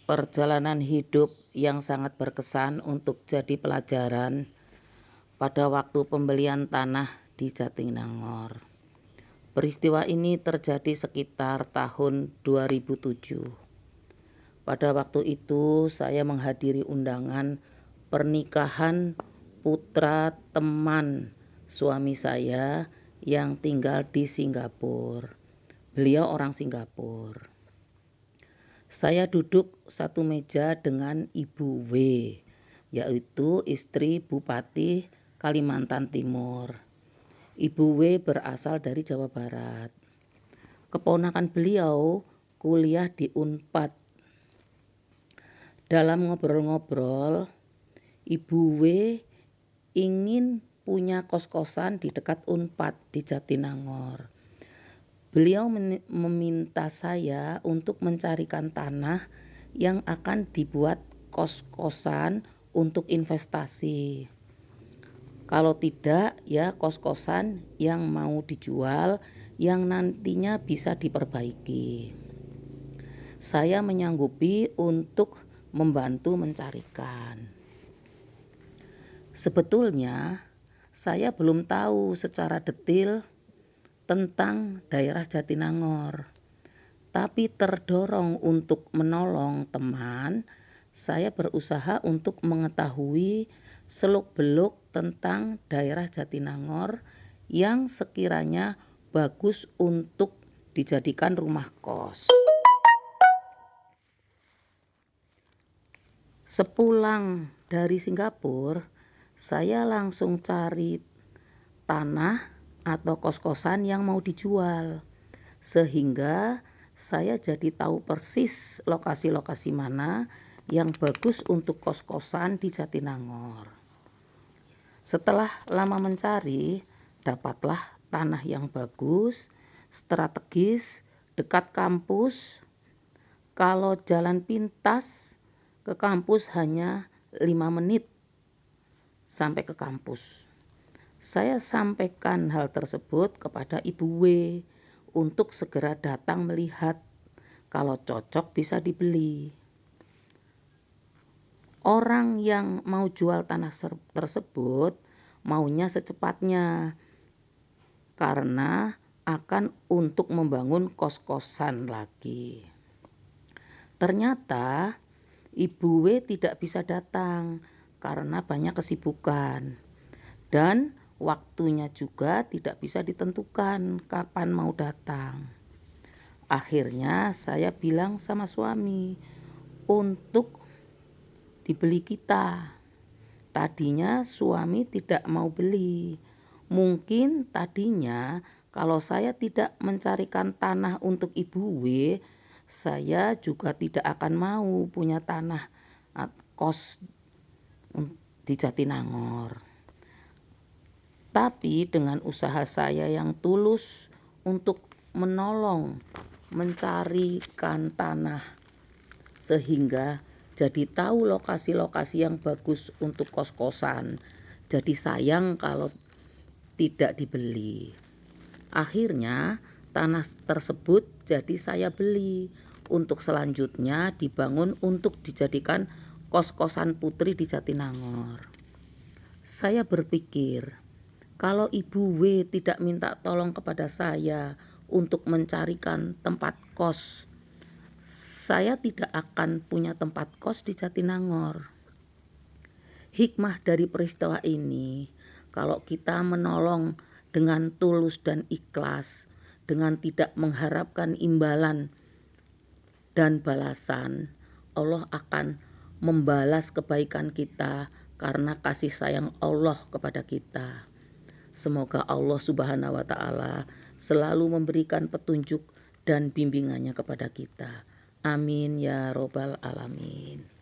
Perjalanan hidup yang sangat berkesan untuk jadi pelajaran pada waktu pembelian tanah di Jatinangor. Peristiwa ini terjadi sekitar tahun 2007. Pada waktu itu saya menghadiri undangan pernikahan putra teman suami saya yang tinggal di Singapura. Beliau orang Singapura. Saya duduk satu meja dengan Ibu W, yaitu istri Bupati Kalimantan Timur. Ibu W berasal dari Jawa Barat. Keponakan beliau kuliah di Unpad. Dalam ngobrol-ngobrol, Ibu W ingin punya kos-kosan di dekat Unpad di Jatinangor. Beliau meminta saya untuk mencarikan tanah yang akan dibuat kos-kosan untuk investasi. Kalau tidak, ya kos-kosan yang mau dijual yang nantinya bisa diperbaiki. Saya menyanggupi untuk membantu mencarikan. Sebetulnya, saya belum tahu secara detail tentang daerah Jatinangor. Tapi terdorong untuk menolong teman, saya berusaha untuk mengetahui seluk-beluk tentang daerah Jatinangor yang sekiranya bagus untuk dijadikan rumah kos. Sepulang dari Singapura, saya langsung cari tanah atau kos-kosan yang mau dijual, sehingga saya jadi tahu persis lokasi-lokasi mana yang bagus untuk kos-kosan di Jatinangor. Setelah lama mencari, dapatlah tanah yang bagus, strategis, dekat kampus. Kalau jalan pintas ke kampus hanya 5 menit sampai ke kampus. Saya sampaikan hal tersebut kepada Ibu W untuk segera datang melihat. Kalau cocok bisa dibeli. Orang yang mau jual tanah tersebut maunya secepatnya karena akan untuk membangun kos-kosan lagi. Ternyata Ibu W tidak bisa datang karena banyak kesibukan. Dan waktunya juga tidak bisa ditentukan kapan mau datang. Akhirnya saya bilang sama suami untuk dibeli kita. Tadinya suami tidak mau beli. Mungkin tadinya kalau saya tidak mencarikan tanah untuk Ibu W, saya juga tidak akan mau punya tanah kos di Jatinangor. Tapi dengan usaha saya yang tulus untuk menolong mencarikan tanah sehingga jadi tahu lokasi-lokasi yang bagus untuk kos-kosan. Jadi sayang kalau tidak dibeli. Akhirnya tanah tersebut jadi saya beli untuk selanjutnya dibangun untuk dijadikan kos-kosan putri di Jatinangor. Saya berpikir, kalau Ibu W tidak minta tolong kepada saya untuk mencarikan tempat kos, saya tidak akan punya tempat kos di Jatinangor. Hikmah dari peristiwa ini, kalau kita menolong dengan tulus dan ikhlas, dengan tidak mengharapkan imbalan dan balasan, Allah akan membalas kebaikan kita karena kasih sayang Allah kepada kita. Semoga Allah Subhanahu wa Ta'ala selalu memberikan petunjuk dan bimbingannya kepada kita. Amin ya Robbal Alamin.